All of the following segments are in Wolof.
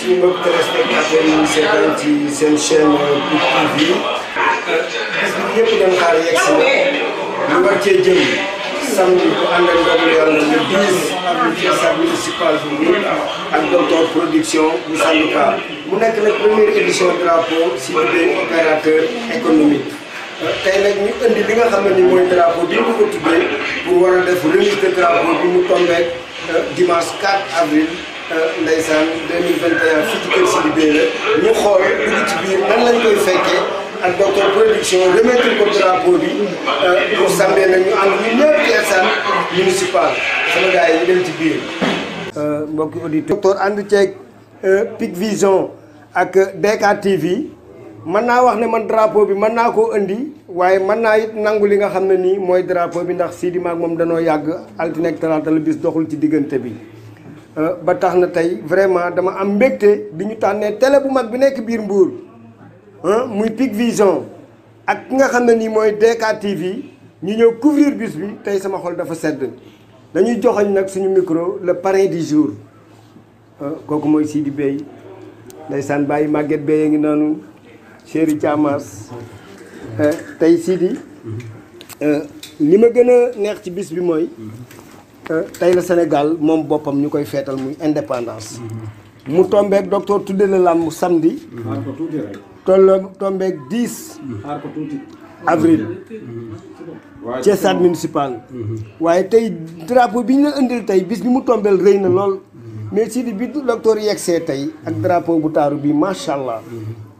suñu mbokk téléspectateurs yi ñu seetaan ci seen chaîne PIC TV bis bi ñëpp doon xaar yegg si na ñu war cee jëm samedi bu ànd ak ndogalu yàlla le 10 avril ci stade municipal bu Mbour ak docteur production bu syndicat mu nekk nag première édition drapeau Sidy Beye opérateur économique tey nag ñu indi li nga xam ne ni mooy drapeau bi ñu ko tuddee pour war a def remise de drapeau bi mu tombeek dimanche 4 avril ndeysaan 2021 fii ci kër Sidy Beye la ñu xool dugg ci biir nan lañ koy fekkee ak docteur production remettre ko drapeau bi pour samedi nag ñu ànd ñu ñëpp ci stade municipal sama gars yi ñu dem ci biir. mbokki auditeur docteur ànd ceeg PIC Vision ak DK TV mën naa wax ne man drapeau bi mën naa koo indi waaye mën naa it nangu li nga xam ne nii mooy drapeau bi ndax Sidy maag moom danoo yàgg altine ak talaata la bis doxul ci diggante bi. ba tax na tey vraiment dama am mbégte bi ñu tànnee télé bu mag bi nekk biir Mbour muy PIC Vision ak ki nga xam ne nii mooy DK TV ñu ñëw couvrir bis bi tey sama xol dafa sedd dañuy joxoñ nag suñu micro le parrain du jour kooku mooy Sidy Beye ndeysaan bàyyi Maguette Beye ngi noonu chéri Thiamas tey Sidy li ma gën a neex ci bis bi mooy tey la Sénégal moom boppam ñu koy feetal muy indépendance mu tombeek docteur tudde la làmb samedi tombeek 10 avril ci stade municipal waaye tey drapeau bi ñu la indil tey bis bi mu tombeel rëy na lool mais Sidy bi docteur yegsee tey ak drapeau bu taaru bi macha allah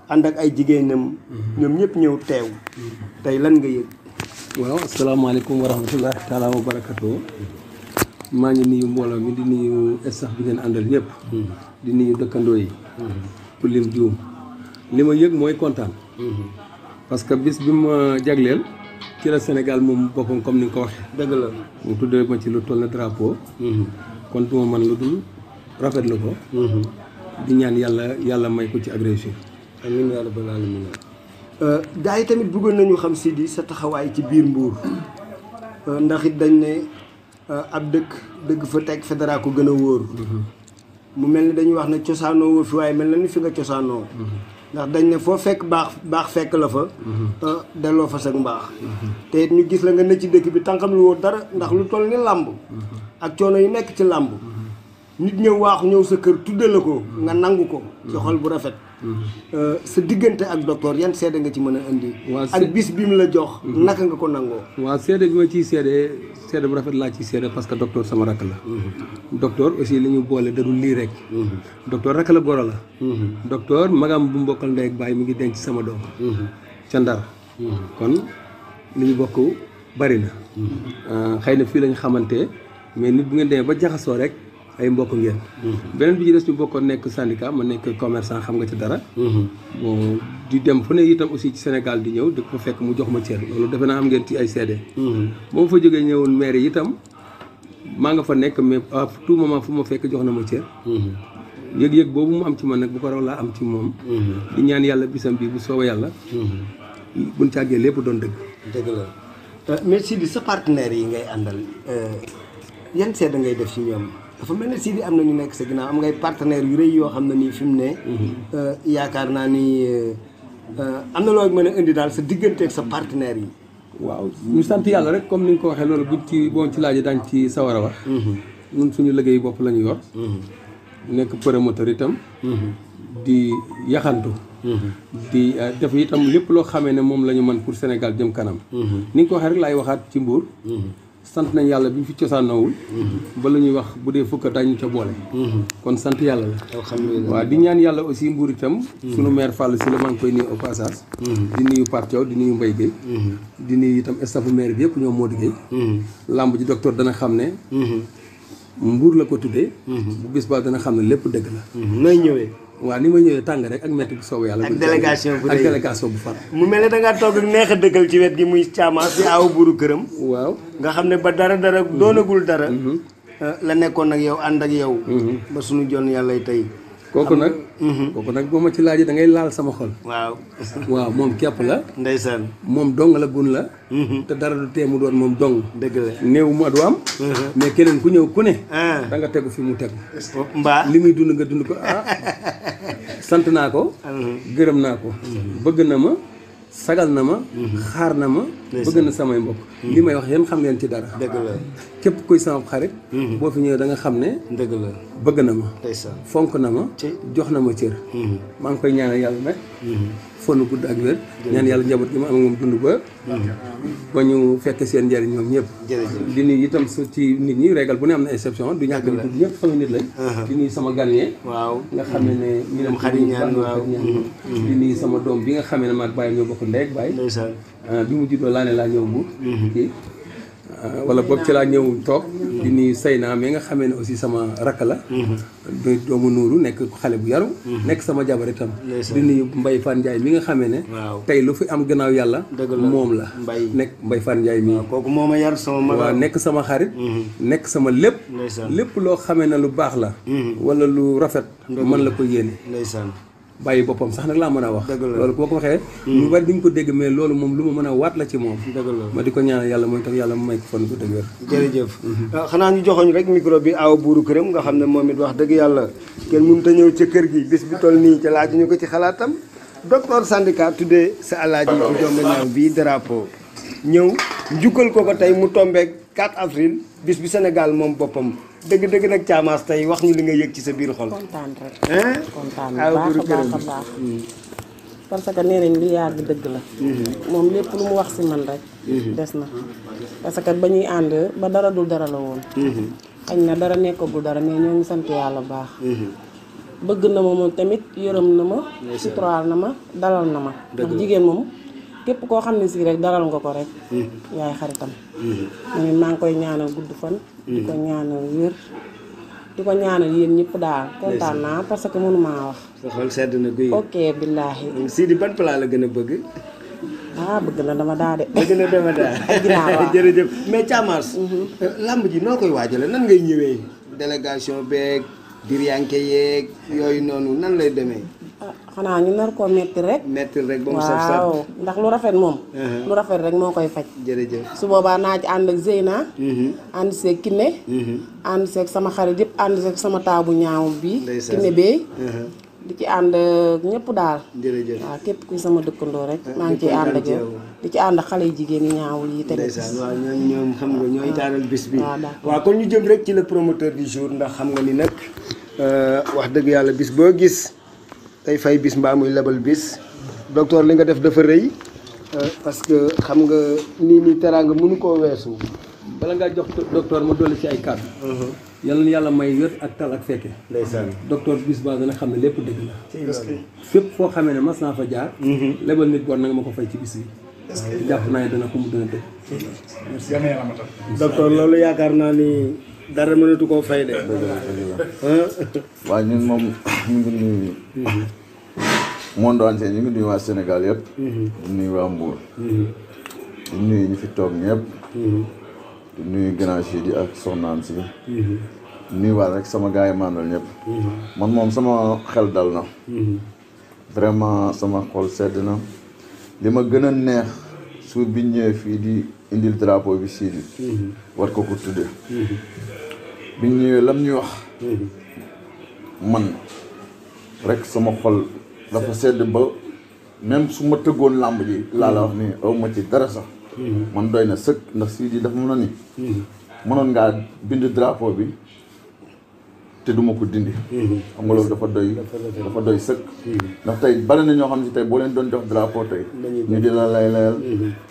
ànd ak ay jigéenam ñoom ñëpp ñëw teew tey lan nga yëg. waaw asalaamaaleykum wa rahmatullahi taala wa barakatuh maa ngi nuyu mbooloo mi di nuyu staff bi ngeen àndal ñëpp di nuyu dëkkandoo yi pour lim juum li ma yëg mooy kontaan parce que bis bi ma jagleel ci la Sénégal moom boppam comme ni nga ko waxee dëgg la mu tuddee ma ci lu toll na drapeau kon duma man lu dul rafetlu ko di ñaan yàlla may ko ci agréation amiin yaa rabbal aalamiin gars yi tamit bëggoon nañu xam Sidy sa taxawaay ci biir Mbour ndax it dañ ne ab dëgg fa teg fédéral ko gën a wóor mu mel ni dañuy wax ne cosaanoo woo fi waaye mel na ni fi nga cosaanoo ndax dañ ne foo fekk baax fekk la fa delloo fa sag mbaax te it ñu gis la nga ne ci dëkk bi tànkam lu woo dara ndax lu toll ni làmb ak coono yu nekk ci làmb nit ñëw waaxu ñëw sa kër tudde la ko nga nangu ko ci xol bu rafet sa diggante ak docteur yan seede nga ci mën a indi ak bis bi mu la jox naka nga ko nangoo waaw seede bi ma ciy seede bu rafet laa ciy seede parce que docteur sama rakk la docteur aussi li ñu boole dadul lii rek docteur rakk la goro la docteur magam bu mbokkal ndey ak baay mi ngi denc sama doom ca Ndar kon li ñu bokk bari na xëy na fii lañ xamante mais nit bu ngeen demee ba jaxasoo rek ay mbokk ngeen beneen bi ci des ñu bokkoon nekk syndicat ma nekk commerçant xam nga ci dara bon di dem fu ne itam aussi ci Sénégal di ñëw di ko fekk mu jox ma cër loolu defe naa am ngeen ci ay seede boo fa jógee ñëwoon maire yi itam maa nga fa nekk mais à tout moment fu ma fekk jox na ma cër yëg-yëg boobu mu am ci man nag bu ko raw laa am ci moom di ñaan yàlla bisam bi bu soobee yàlla buñ càggee lépp doon dëgg la mais Sidy sa partenaires yi ngay àndal yan seede ngay def ci ñoom dafa mel ne Sidy am na ñu nekk sa ginnaaw am ngay partenaires yu rëy yoo xam ne nii fi mu ne yaakaar naa ni am na loo mën a indi daal sa digganteeg sa partenaires yi waaw ñu sant yàlla rek comme ni nga ko waxee loolu buñ ci bon ci laaj daañ ci sawar a wax ñun suñu liggéey bopp la ñu yor nekk promoteur itam di yaxantu di def itam lépp loo xamee ne moom la ñu mën pour Sénégal jëm kanam ni nga ko waxee rek laay waxaat ci Mbour sant nañ yàlla bi ñu fi cosaanoowul ba la ñuy wax bu dee fukk dañu ca boole kon sant yàlla la alhamdulilah waaw di ñaan yàlla aussi Mbour itam sunu maire Fall si la maa ngi koy nuyu au passage di nuyu Pape Thiaw di nuyu Mbaye Gueye di nuyu itam staffu maire bi yëpp ñoom Modou Gueye lamb ji docteur dana xam ne Mbour la ko tuddee bu bis ba dana xam ne lépp dëgg la nooy ñëwee waaw ni ma ñëwee tàng rek ak métti bu soobee yàlla ak délégation bu ak délégation bu far mu mel ne da ngaa toog ak neex a dëggal ci wet gi muy Thiamas di aaw buuru këram waaw nga xam ne ba dara doonagul dara la nekkoon ak yow ànd ak yow ba suñu jon yàlla tey kooku nag boo ma ci laajee da ngay laal sama xol waaw moom képp la ndeysaan moom dong la gun la te dara du tee mu doon moom dong dëgg la néew ma du am mais keneen ku ñëw ku ne da nga tegu fi mu tegu mbaa li muy dund nga dund ko sant naa ko gërëm naa ko bëgg na ma sagal na ma xaar na ma bëgg na samay mbokk li may wax yéen xam ngeen ci dara dëgg la képp kuy sama xarit boo fi ñëwee da nga xam ne dëgg la bëgg na ma ndeysaan fonk na ma jox na ma cër maa ngi koy ñaanal yàlla nag fonu gudd ak wér ñaan yàlla njaboot gi ma am moom dund ba ñu fekk seen njëriñ ñoom ñëpp di nuyu itam su ci nit ñi régal bu ne am na exception du ñàkk ni ñëpp sama nit lañ di nuyu sama gan yee waaw nga xam ne ñu dem xarit ñaan waaw di nuyu sama doom bi nga xamee ne maag bàyyi ñoo bokk ndey ak bàyyi bi mu juddoo laa ne laa ñëw bu kii wala boog ci laa ñëw toog di nuyu Seyna mi nga xamee ne aussi sama rakk la doomu nuuru nekk xale bu yaru nekk sama jabar itam di nuyu Mbaye Fane Ndiaye mi nga xamee ne tey lu fi am gannaaw yàlla moom la nekk Mbaye Fane Ndiaye mii kooku moo ma yar sama mag waaw nekk sama xarit nekk sama lépp loo xamee ne lu baax la wala lu rafet mën la ko yéene bàyyi boppam sax nag laa mën a wax loolu boo ko waxee ñu bari duñ ko dégg mais loolu moom lu ma mën a waat la ci moom ma di ko ñaanal yàlla mooy tam yàlla mu may ko fan ko dëgër jërëjëf xanaa ñu joxoñ rek micro bi awa buuru këram nga xam ne moom it wax dëgg yàlla kenn mënut a ñëw ca kër gi bis bi toll nii ca laaju ñu ko ci xalaatam docteur Sandika tuddee sa alaaji bu jomba ñaaw bii drapeau ñëw njukkal ko ko tey mu tombeek 4 avril bis bi Sénégal moom boppam dëgg nag Thiamas tey wax ñu li nga yëg ci sa biir xol. kontaan rek. kontaan bu baax a baax. parce que nee nañ lu yàgg dëgg la. moom lépp lu mu wax si man rek. des na parce que ba ñuy ànd ba dara dul dara la woon. xañ na dara nekkagul dara mais ñoo ngi sant yàlla baax. bëgg na ma moom tamit yërëm na ma. suturaal na ma dalal na ma. ndax jigéen moom képp koo xam ne si rek dalal nga ko rek. yaay xaritam. maa ngi koy ñaanal gudd fan. di ko ñaanal wér. di ko ñaanal yéen ñëpp daal kontaan naa parce que mënu maa wax. sa xol sedd na guy. ok billaahi. Sidi ban plat la gën a bëgg. bëgg na dama daa de. bëgg na dama daa. jërëjëf mais Thiamas. lamb ji noo koy waajale nan ngay ñëwee. délégation beeg diryanke yeeg yooyu noonu nan lay demee. xanaa ñu nar koo metti rek. metti rek ba mu saf saf waaw ndax lu rafet moom. lu rafet rek moo koy faj. jërëjëf su boobaa naa ci ànd ak Zeyna. ànd seeg Kiné. ànd seeg sama xarit yëpp ànd seeg sama taabu ñaaw bi Kiné bee. di ci ànd ñëpp daal. jërëjëf waaw képp kuy sama dëkkandoo rek. maa ngi ciy ànd ak yow di ci ànd xale yu jigéen yi ñaawul yi tamit. waaw ñoom xam nga ñooy taaral bis bi. waaw kon ñu jëm rek ci le promoteur du jour ndax xam nga ni nag wax dëgg yàlla bis boo gis. tey fay bis mbaa muy lebal bis docteur li nga def dafa rëy parce que xam nga nii teraanga mënu koo weesu. bala ngaa jox docteur ma dolli ci ay kàddu. yal na yàlla may wér ak tal ak fekke. ndeysaan docteur bis ba dana xam ne lépp dëgg la. fépp foo xamee ne mas naa fa jaar. lebal nit bor na nga ma ko fay ci bis bi. jàpp naa ne dana ko mu dana dëgg. docteur loolu yaakaar naa ni dara mënatu koo fay de. waaw ñun moom ñu ngi nuyu monde entier ñu ngi nuyu waa Sénégal yëpp. di nuyu waa Mbour. di nuyu ñi fi toog ñëpp. di nuyu grand Chidi ak soxnaam si. di nuyu waat rek sama gars yi maandal ñëpp. man moom sama xel dal na. vraiment sama xol sedd na. li ma gën a neex suur bi ñëwee fii di indil drapeau bi Sidi. war ko ko tudde bi ñëwee lam ñu wax. man rek sama xol dafa sedd ba même su ma tëggoon làmb ji laa la wax ni aw ma ci dara sax. man doy na sëkk ndax Sidi dafa mën a ni. mënoon ngaa bind drapeau bi te duma ko dindi. xam nga loolu dafa doy sëkk. ndax tey bari na ñoo xam ne tey boo leen doon jox drapeau tey. ñu di la layal.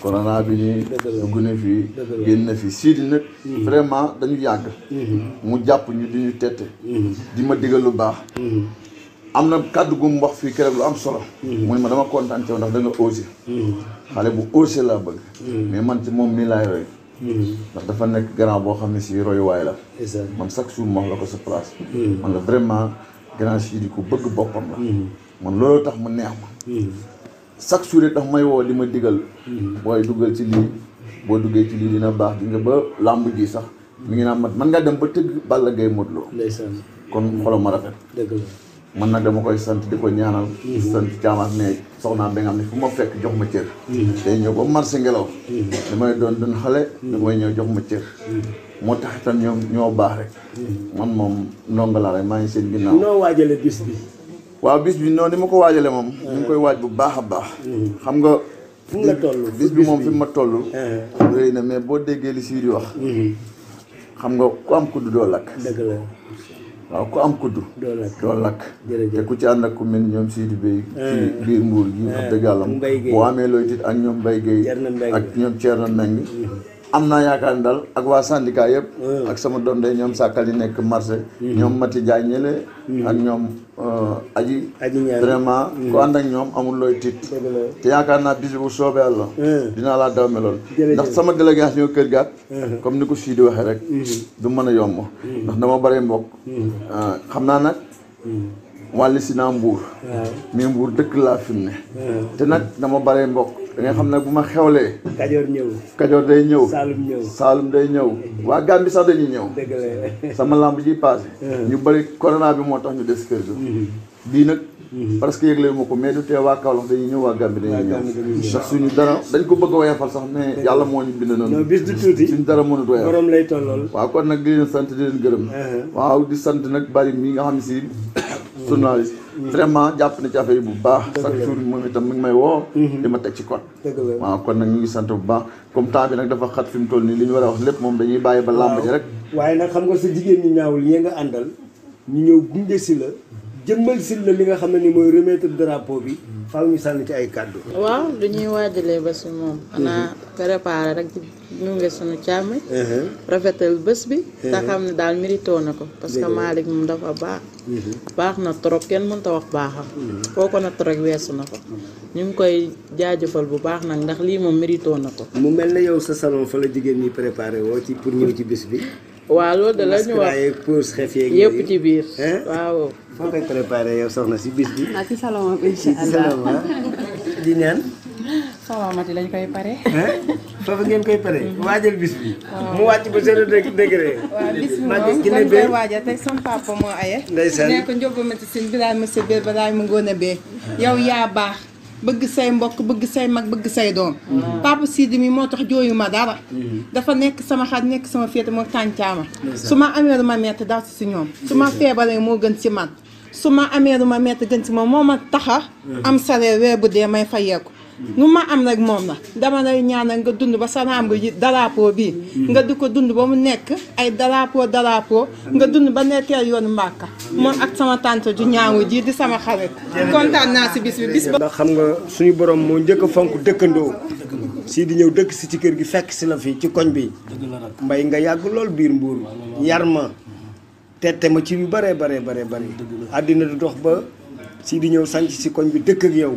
corona bi nii. dugg na fii génn na fii Sidi nag. vraiment dañu yàgg. mu jàpp ñu di ñu tette. di ma digal lu baax. am na kàddu gu mu wax fii keroog lu am solo. mu ne ma dama kontaan ci yow ndax da nga osé. xale bu osé laa bëgg. mais man ci moom mii laay roy. ndax dafa nekk grand boo xam ne si royuwaay la. man chaque jour ma wax la ko sa place. man la vraiment grand Sidi ku bëgg boppam la. man loolu tax mu neex ma. chaque jour tax may woo di ma digal. booy duggal ci lii boo duggee ci lii dina baax di nga ba làmb ji sax mi ngi naan man ngaa dem ba tëgg Balla Gaye Modou Lo. kon xolam ma rafet. man nag dama koy sant di ko ñaanal. sant Thiamas ne soxnaam bi nga xam ne fu ma fekk jox ma cër. day ñëw ba marché ngelaw. damay doon xale. damay ñëw jox ma cër. moo tax itam ñoo baax rek. man moom ndongo laa rek maa ngi seen ginnaaw. noo waajale bis bi. waaw bis bi noonu ni ma ko waajale moom ñu ngi koy waaj bu baax a baax xam nga fu mu la toll bis bi moom fi mu ma toll rëy na mais boo déggee li Sidi wax xam nga ku am kudd doo lakk dëgg la waaw ku am kudd doo lakk te ku ci ànd ak ku mel ni ñoom Sidi Bey ci biir Mbuur gi wax dëgg yàlla boo amee looy tit ak ñoom Mbaye Gueye ak ñoom Thierno Mbengue am naa yaakaar ni daal ak waa syndicat yëpp ak sama doom day ñoom sàkkal yi nekk marché ñoom Mati Diagne ñële ak ñoom aji vraiment ku ànd ak ñoom amul looy tiit te yaakaar naa bis bu soobee Yàlla dinaa laa daw meloon ndax sama délégation kër gaat comme ni ko Sidi waxee rek du mën a yomb ndax dama bare mbokk xam naa nag wàlli si naa Mbuur mais Mbuur dëkk laa fi mu ne te nag dama bare mbokk da nga xam ne bu ma xewlee Kajoor day ñëw Saalum day ñëw waa Gàmbi sax dañuy ñëw sama lamb ji passé ñu bëri corona bi moo tax ñu des kër ga bii nag parce que yëgle ma ko mais du tee waa Kaolack dañuy ñëw waa Gàmbi dañuy ñëw ndax suñu dara dañ ko bëgg a woyofal sax mais yàlla moo ñu bind noonu bis du tuuti suñu dara mënut woyofal borom lay tollool waaw kon nag di leen sant di leen gërëm waaw di sant nag bari mi nga xam ne si journaliste vraiment jàpp na ci affaire yi bu baax chaque jour moom itam mi ngi may woo di ma teg ci code waaw kon nag ñu ngi sant bu baax comme temps bi nag dafa xat fi mu toll nii li ñu war a wax lépp moom dañuy bàyyi ba làmb ji rek waaye nag xam nga sa jigéen ñi ñaawul ñi nga àndal ñu ñëw gunge si la jëmmal si la li nga xam ne ni mooy remettre drapeau bi faaw ñu sànni ci ay kàddu waaw lu ñuy waajalee ba si moom xanaa préparé rek ñu ngi suñu càmm rafetal bés bi te xam ne daal mérito na ko parce que Malick moom dafa baax na trop kenn mënta wax baaxam foo ko natt rek weesu na ko ñu ngi koy jaajëfal bu baax nag ndax lii moom mérito na ko mu mel ne yow sa salon fa la jigéen ñi préparé woo ci pour ñëw ci bés bi waaw loolu de la ñu wax pose xef yeeg yëpp ci biir waaw foo koy préparé yow soxna si bis bi ci salon bi incha allah di ñaan salon mati lañ koy pare foofu ngeen koy pare waajal bis bi mu wàcc ba zéro degré waaw bis bi moom dañ koy waajal tey sama papa moo aye ndeysaan ne ko njóoba mati sin bilaay monsieur Bér ba daay mu ngoone bee yow yaa baax bëgg say mbokk bëgg say mag bëgg say doom papa Sidi mi moo tax jooyu ma dara dafa nekk sama xarit nekk sama féete moo tàncaama su ma amee lu ma metti daw si ñoom su ma feebaree moo gën ci man su ma amee lu ma metti gën ci moom moo ma taxa am salaire weer bu dee may fayeeku nu ma am rek moom la dama lay ñaanal nga dund ba sa ramb yi drapeau bi nga di ko dund ba mu nekk ay drapeau nga dund ba nekkee yoonu Mbàkka moom ak sama tante ju ñaawu ji di sama xarit kontaan naa si bis bi bis ba ndax xam nga suñu borom moo njëkk a fonk dëkkandoo si di ñëw dëkk si ci kër gi fekk si la fi ci koñ bi mbay nga yàgg lool biir Mbuur yar ma tette ma ci yu bare àddina du dox ba si di ñëw sanc si koñ bi dëkk ak yow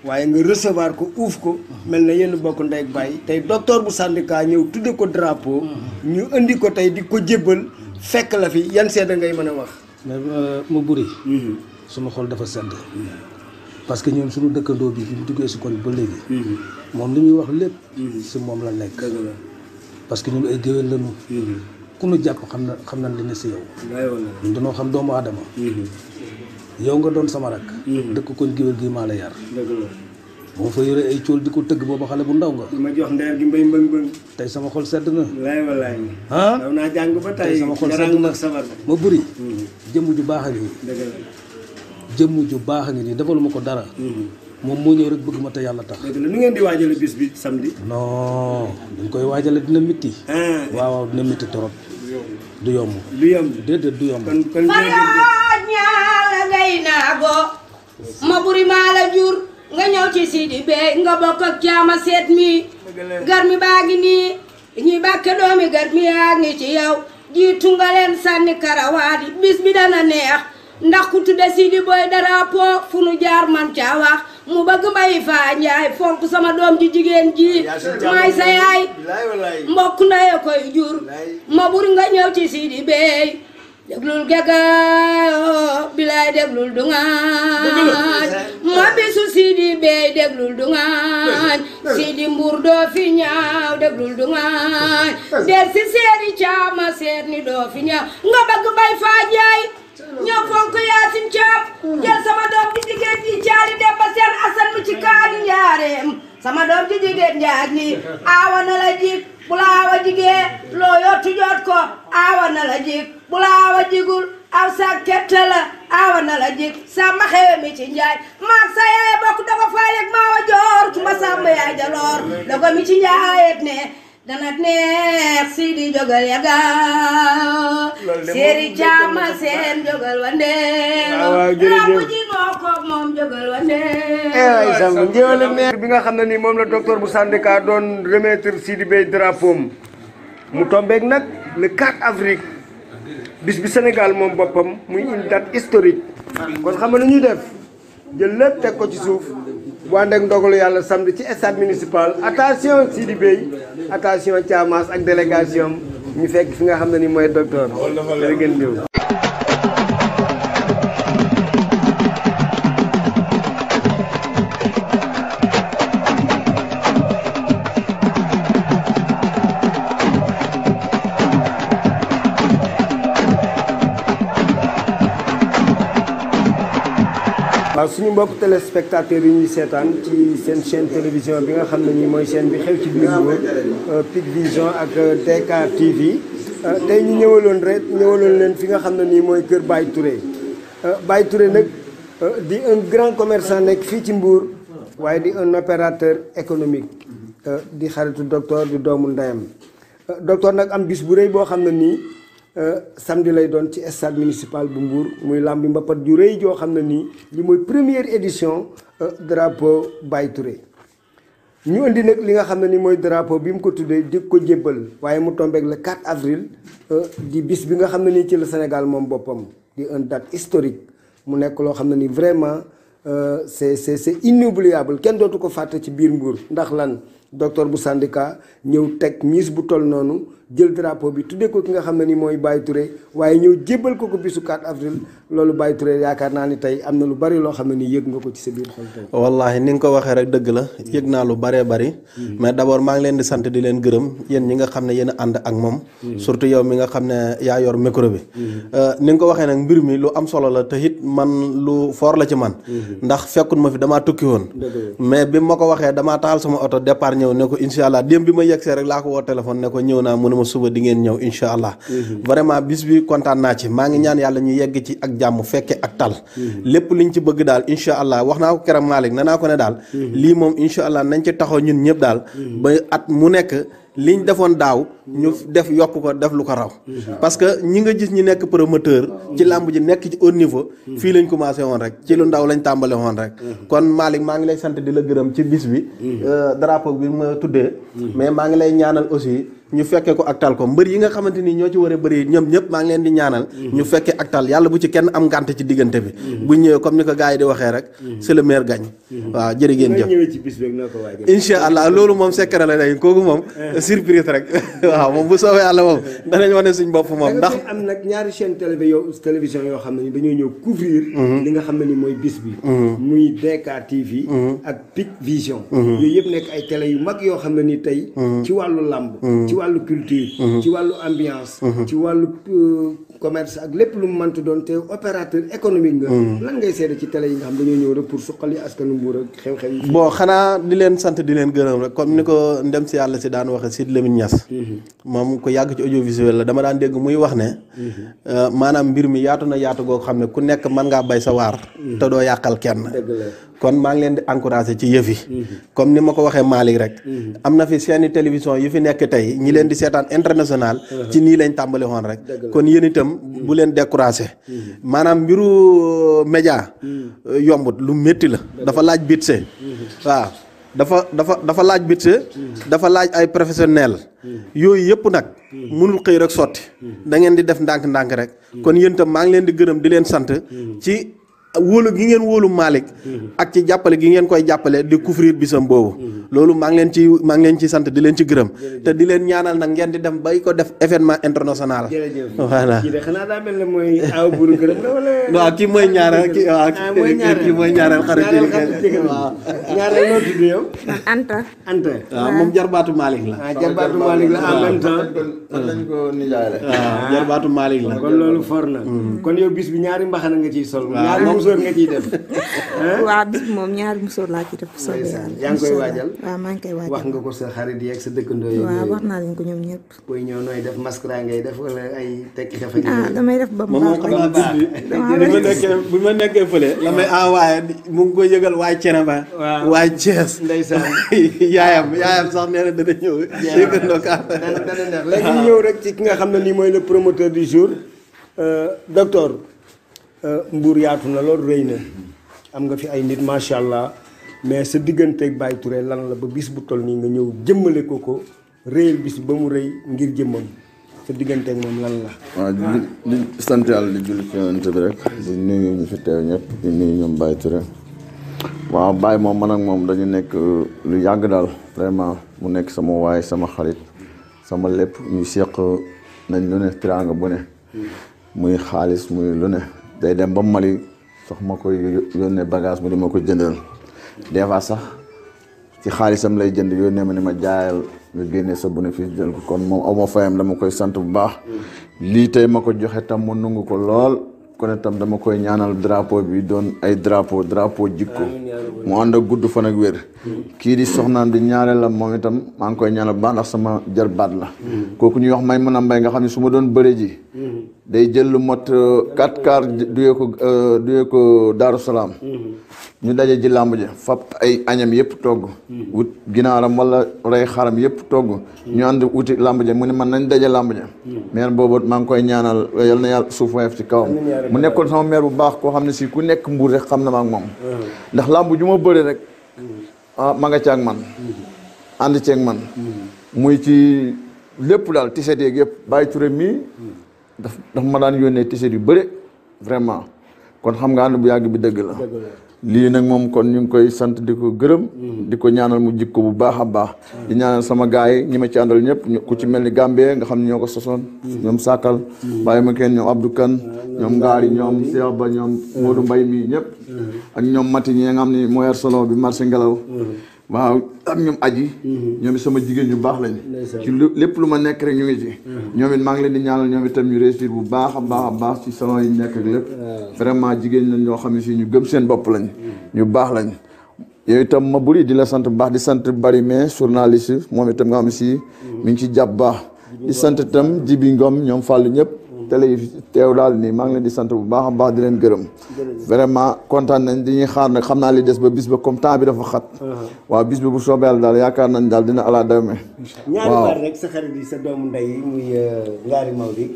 waaye nga recevoir ko uuf ko mel na yenn bokk ndey ak baay tey docteur bu syndicat ñëw tudde ko drapeau ñu indi ko tey di ko jébbal fekk la fi yan seede ngay mën a wax ma buri suma xol dafa sedd parce que ñoom suñu dëkkandoo bi fi mu duggee si koñ ba léegi moom li ñuy wax lépp si moom la nekk parce que ñun ay géwél lañu ku nu jàpp xam na li ne si yow ñun dañoo xam doomu aadama yow nga doon sama rak dëkk koñ géwél gi maa la yar boo fa yore ay cóol di ko tëgg booba xale bu ndaw nga ma jox ndeer gi mbay mbëng tey sama xol sedd na walaay daw naa jàng ba tey sama xol sedd na ma buri jëmm ju baax a ngi jëmm ju baax a ngi nii defaluma ko dara moom moo ñëw rek bëgg ma te yàlla tax nu ngeen di waajale bis bi samedi non dañ koy waajale dina mitti waaw dina mitti trop du yomb déedéet du yomb ngay naago ma buri maa la jur nga ñëw ci Sidi Bey nga bokk ak caama seet mi gar mi baa ngi nii ñi bàkke doomi gar mi yaa ngi ci yow jiitu nga leen sànni karawaadi bis bi dana neex ndax ku tudde Sidi Boy drapeau fu nu jaar man ca wax mu bëgg Mbay Faa Njaay fonk sama doom ji jigéen ji maay sa yaay mbokk ndaye koy jur ma buri nga ñëw ci Sidi Bey déglul gegaayo bilaay déglul du ngaañ ma bisu Sidi Bey déglul du ngaañ Sidi Mbuur doo fi ñaaw déglul du ngaañ del si seeni caama seet ni doo fi ñaaw nga bëgg Mbay Faa Njaay ñoo fonk Yaasin Caam jël sama doom ji jigéen ji caali dem ba seen asan mi ci kaani njaareem sama doom ji jigéen njaag ni aawa na la jik bu la aawa jigee loo yottu jot ko aawa na la jik bu la aawa jigul aw sa kette la awa na la jik samba xewe mi ci njaay maag sa yaay bokk dafa faaleeg maawa joor kuma samba yaay jaloor dogo mi ci njaayet ne dana neex Sidi jogal ya gaaw Seri Caama seen jogal wandeelo lambu ji noo koog moom jogal wandeelo sam njëwale maire bi nga xam ne ni moom la docteur bu syndicat doon remettre Sidi Bey drapeau mu tombeek nag le 4 avril bis bi Sénégal moom boppam muy une date historique kon xam nga lu ñuy def jël lépp teg ko ci suuf bu ànd ak ndogalu yàlla samedi ci stade municipal attention Sidi Bey attention Thiamas ak délégation ñu fekk fi nga xam ne ni mooy docteur jërë ngeen jëw waaw suñu mbokk téléspectateurs yi ñuy seetaan ci seen chaîne télévision bi nga xam ne nii mooy chaîne bi xew ci biir Mbour Pic Vision ak DK TV tey ñu ñëwaloon leen fi nga xam ne nii mooy kër Baye Touré Baye Touré nag di un grand commerçant nekk fii ci Mbour waaye di un opérateur économique di xaritu docteur di doomu ndeyam docteur nag am bis bu rëy boo xam ne nii samedi lay doon ci stade municipal bu Mbour muy làmbi mbapat ju rëy joo xam ne nii li mooy première édition drapeau Baye Touré ñu indi nag li nga xam ne ni mooy drapeau bi mu ko tuddee di ko jébbal waaye mu tombeek le 4 avril di bis bi nga xam ne nii ci la Sénégal moom boppam di une date historique mu nekk loo xam ne ni vraiment c'est inoubliable kenn dootu ko fàtte ci biir Mbour ndax lan docteur bu syndicat ñëw teg mise bu toll noonu jël drapeau bi tuddee ko ki nga xam ne ni mooy Baye Touré waaye ñëw jébbal ko bisu 4 avril loolu Baye Touré yaakaar naa ni tey am na lu bari loo xam ne ni yëg nga ko ci sa biir xol tey. wallaahi ni nga ko waxee rek dëgg la yëg naa lu baree bari. mais d'abord maa ngi leen di sant di leen gërëm yéen ñi nga xam ne yéen a ànd ak moom. surtout yow mi nga xam ne yaa yor micro bi. ni nga ko waxee nag mbir mi lu am solo la te it man lu fort la ci man. ndax fekkut ma fi damaa tukki woon. mais bi ma ko waxee damaa taxal sama oto départ ñëw ne ko incha allah démb bi ma yegsee rek laa ko woo téléphone ne ko ñëw naa mu ne ma suba di ngeen ñëw incha allah. vraiment bis bi kontaan naa ci maa ngi ñaan yàlla ñu yegg ci ak jàmm fekke ak tal. lépp liñ ci bëgg daal incha allah wax naa ko keroog Malick nee naa ko ne daal. lii moom incha allah nañ ci taxaw ñun ñëpp daal. ba at mu nekk liñ defoon daaw ñu def yokk ko def lu ko raw. parce que ñi nga gis ñi nekk promoteur. ci làmb ji nekk ci haut niveau. fii lañ commencé woon rek ci lu ndaw lañ tàmbale woon rek. kon Malick maa ngi lay sant di la gërëm ci bis bi. drapeau bi ma tuddee. mais maa ngi lay ñaanal aussi. ñu fekkee ko ak tal ko mbër yi nga xamante ni ñoo ci war a bëri ñoom ñëpp maa ngi leen di ñaanal. ñu fekkee ak tal yàlla bu ci kenn am ngànt ci diggante bi. bu ñëwee comme ni ko gars yi di waxee rek. c'est le meilleur gagne. waaw jërë ngeen jëf. ñëwee ci bis beeg noo ko waajal. incha allah loolu moom secret la day kooku moom. surprise rek waaw moom bu soobee yàlla moom danañ wane suñ bopp moom ndax. am nag ñaari chaîne télévision yoo xam ne ni dañoo ñëw couvrir. li nga xam ne ni mooy bis bi. muy DK TV. ak Pic Vision. yooyu yëpp nekk ay télé yu mag yoo xam ne ni tey. ci wàllu làmb. ci wàllu culture. ci wàllu ambiance. ci wàllu commerce ak lépp lu mu mënti doon te opérateur économique nga. lan ngay seede ci télé yi nga xam dañoo ñëw rek pour suqali askanu Mbour ak xew-xew yi. bon xanaa di leen sant di leen gërëm rek comme ni ko ndem si yàlla si daan waxee Sidy Lamine Niass. moom ko yàgg ci audiovisuel la dama daan dégg muy wax ne. maanaam mbir mi yaatu na yaatu goo xam ne ku nekk mën ngaa bay sa waar. te doo yàqal kenn. kon maa ngi leen di encouragé ci yëf yi. comme ni ma ko waxee Malick rek. am na fi seeni télévision yu fi nekk tey ñi leen di seetaan international. ci nii lañ tàmbali woon rek. kon yéen itam bu leen découragé. maanaam mbiru média yombut lu métti la. dafa laaj bitse. waaw dafa laaj bitse. dafa laaj ay professionnel yooyu yëpp nag. mënul xëy rek sotti. da ngeen di def ndànk-ndànk rek. kon yéen itam maa ngi leen di gërëm di leen sant ci. wóolu gi ngeen wóolu Malick ak ci jàppale gi ngeen koy jàppale di couvrir bisam boobu loolu maa ngi leen ci sant di leen ci gërëm te di leen ñaanal nag ngeen di dem bay ko def événement international. jërëjëf voilà kii de xanaa daa mel ne mooy aw buru gërëm la wala. waaw kii mooy ñaareel kii mooy ñaareel xarit yi waaw. ñaareel noo tudd yow. Anta. waaw moom jarbaatu Malick la. jarbaatu Malick la en même temps. lañ ko nijaay la. waaw jarbaatu Malick la. kon loolu for na. kon yow bis bi ñaari mbaxana nga ciy sol. waaw musóor nga ciy def. waaw bis moom ñaari musóor laa ci def. soobee yàlla yaa ngi koy waajal. waaw maa ngi koy waajal. wax nga ko sa xarit yi ak sa dëkkandoo yi. waaw wax naa leen ko ñoom ñëpp. booy ñëw nooy def mascara ngay def wala ay tekki xefa damay def ba mu baax rek. bu ma nekkee fële la may envoyé mu ngi koy yëgal waay Ceneba. waaw waay Thiès. ndeysaan yaayam sax nee na dana ñëw. yëgandoo ka dana neex léegi ñu ñëw rek ci ki nga xam ne nii mooy le promoteur du jour docteur Mbour yaatu na loolu rëy na am nga fi ay nit macha allah mais sa digganteeg Baye Touré lan la ba bis bu toll nii nga ñëw jëmmale ko réyal bis ba mu rëy ngir jëmmam sa digganteeg moom lan la. waaw di sant yàlla di julli ci yonent bi rek di nuyu ñu fi teew ñëpp di nuyu ñoom Baye Touré waaw Baye moom man ak moom dañu nekk lu yàgg daal vraiment mu nekk sama waay sama xarit sama lépp ñu seq nañ lu ne tiraanga bu ne muy xaalis muy lu ne day dem ba Mali sax ma koy yónnee bagage mu di ma ko jëndal des fois sax ci xaalisam lay jënd yónnee ma ni ma jaayal nga génnee sa bénéfice jël ko kon moom aw ma fayam dama koy sant bu baax lii tey ma ko joxe tam mu nungu ko lool kon itam dama koy ñaanal drapeau bi doon ay drapeau jikko mu ànd ak gudd fan ak wér kii di soxnaam di ñaareel la moom itam maa ngi koy ñaanal bu baax ndax sama jarbaat la kooku ñuy wax may mën a mbay nga xam ne su ma doon bëre ji day jël lu mot 4 car duyee ko Daaru Salaam ñu daje ji làmb ji fab ay añam yëpp togg wut ginaaram wala rey xaram yëpp togg ñu ànd wuti làmb ji mu ne man nañ daje làmb ji maire boobu maa ngi koy ñaanal yal na yàlla suuf woyof ci kawam mu nekkoon sama maire bu baax koo xam ne si ku nekk Mbuur rek xam na ma ak moom ndax làmb ju ma bëre rek ma nga caag man ànd ceeg man muy ci lépp daal tiset yeeg yëpp Baye Touré mii daf ma daan yónnee tiset yu bëre vraiment kon xam nga ànd bu yàgg bi dëgg la lii nag moom kon ñu ngi koy sant di ko gërëm di ko ñaanal mu jikko bu baax a baax di ñaanal sama gars yi ñi ma ci àndal ñëpp ku ci mel ni Gambie nga xam ne ñoo ko sosoon ñoom Sakal bàyyi ma kenn ñoom Abdou Kane ñoom Ngaari ñoom Cheikh Ba ñoom Modou Mbaye mii ñëpp ak ñoom Mati ñi nga xam ne moo yor salon bi marché Ngelaw waaw ak ñoom aji ñoom it sama jigéen ñu baax lañ ci lépp lu ma nekk rek ñu ngi ci ñoom it maa ngi leen di ñaanal ñoom itam ñu réussir bu baax a baax ci salon yi nekk ak lépp vraiment jigéen lañ ñoo xam ne si ñu gëm seen bopp lañ ñu baax lañ yow itam ma buri di la sant bu baax di sant bari mais journaliste moom itam nga xam ne si mi ngi ci jàpp baax di sant itam Jibi Ngom ñoom Fàllu ñëpp télé yi teew daal nii maa ngi leen di sant bu baax a baax di leen gërëm vraiment kontaan nañ di ñuy xaar nag xam naa li des ba bis ba comme temps bi dafa xat waaw bis bi bu soobee yàlla daal yaakaar nañ daal dina ala deme ñaari baat rek sa xarit yi sa doomu ndey yi muy Ngaari Mawdi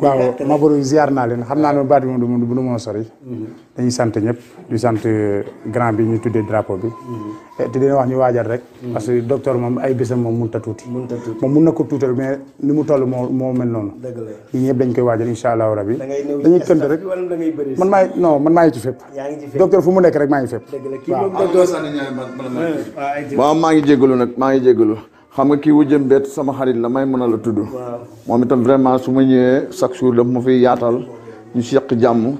waaw Mabrouk ziar naa leen xam naa ne baat bi moom du moo sori dañuy sant ñëpp di sant grand bi ñu tuddee drapeau bi te dina wax ñu waajal rek parce que docteur moom ay bésam moom mënut a tuuti moom mun na ko tuutal mais ni mu toll moo mel noonu ñi ñëpp dañ koy waajal insha allahu rabi dañuy kënt rek man maa ngi ci fépp docteur fu mu nekk rek maa ngi fépp waaw maa ngi jégalu xam nga kii wu jëm beet sama xarit la may mën a la tudd moom itam vraiment su ma ñëwee chaque jour daf ma fiy yaatal ñu seq jàmm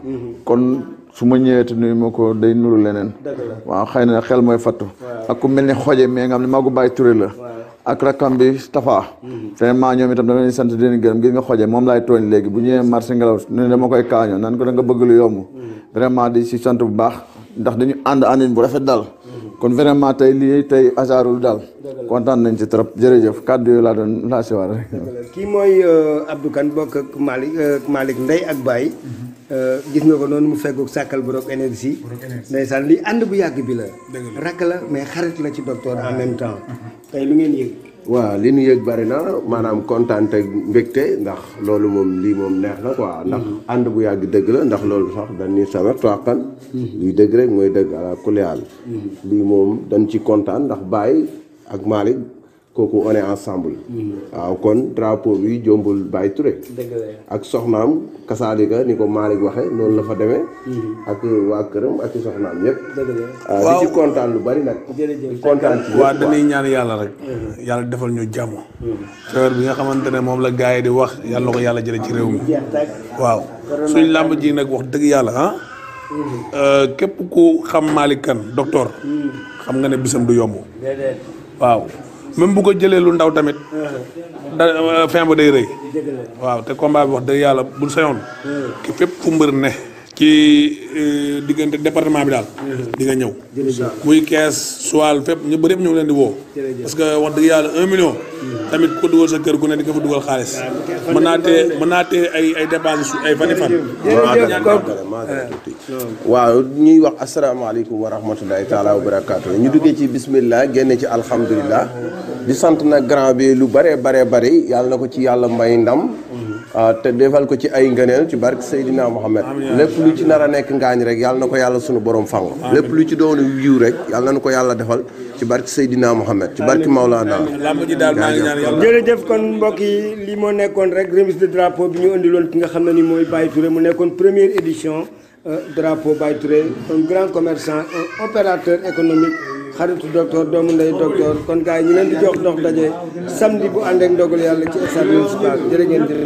kon su ma ñëwee te nuyu ma ko day nuru leneen waaw xëy na xel mooy fattu ak ku mel ni xoje mais nga xam ne maa ko Baye Touré la ak rakam bi Tafa vraiment ñoom itam dama leen sant di leen gërëm gis nga xoje moom laay tooñ léegi bu ñëwee marché Ngelaw ne dama koy kaañoo nan ko da nga bëgg lu yomb vraiment di si sant bu baax ndax dañu àndin bu rafet daal kon vraiment tey lii tey hasardul daal kontaan nañ ci trop jërëjëf kàddu yooyu laa doon laa si war rek. kii mooy Abdou Kane bokk ak Malick Ndeye ak Baye gis nga ko noonu mu feggoog sàkkal bu Rock Énergie ndeysaan lii ànd bu yàgg bi la rakk la mais xarit la ci docteur en même temps tey lu ngeen yëg waaw li ñu yëg bari na maanaam kontaan te mbégte ndax loolu moom lii moom neex na quoi ndax ànd bu yàgg dëgg la ndax loolu sax dañuy sawer toaqan lii dëgg rek mooy dëgg ala kuléal lii moom dañ ci kontaan ndax Baye ak Malick kooku on est ensemble waaw kon drapeau bi jombul Baye Touré ak soxnaam kasaalika ni ko Malick waxe noonu la fa demee ak waa këram ak i soxnaam yëpp di ci kontaan lu bari nag kontaan ci waaw dañuy ñaan yàlla rek yàlla defal ñu jàmm feebar bi nga xamante ne moom la gars yi di wax yàlla na ko yàlla jële ci réew mi waaw suñ làmb ji nag wax dëgg yàlla képp ku xam Malick Kane docteur xam nga ne bisam du yomb waaw même bu ko jëlee lu ndaw tamit fin ba day rëy waaw te combat bi wax dëgg yàlla bu sañoon ki fépp fu mbër ne ci diggante département bi daal di nga ñëw muy kees suwal fépp ñu bëri ñu ngi leen di woo parce que wax dëgg yàlla 1 million tamit ku dugal sa kër gu ne di nga fa dugal xaalis mën naa tee ay dépenses ay fani fan waaw ñuy wax asalaamaaleykum wa rahmatulahi taala wa barakaatu ñu duggee ci bismillah génne ci alhamdulilah di sant nag grand bi lu bare yàlla na ko ci yàlla may ndam te defal ko ci ay ngëneel ci barke Seydina Mohamed lépp lu ci nar a nekk ngaañ rek yàlla na ko yàlla sunu borom fang lépp lu ci doon yiw rek yàlla na ko yàlla defal ci barke Seydina Mohamed ci barke Maulana jërëjëf kon mbokk yi li moo nekkoon rek remise de drapeau bi ñu indiloon ki nga xam ne ni mooy Baye Touré mu nekkoon première édition drapeau Baye Touré un grand commerçant un opérateur économique xaritu docteur doomu ndey docteur kon gars yi ñu leen di jox dox daje samedi bu ànd ak ndogal yàlla ci stade municipal jërë ngeen jëf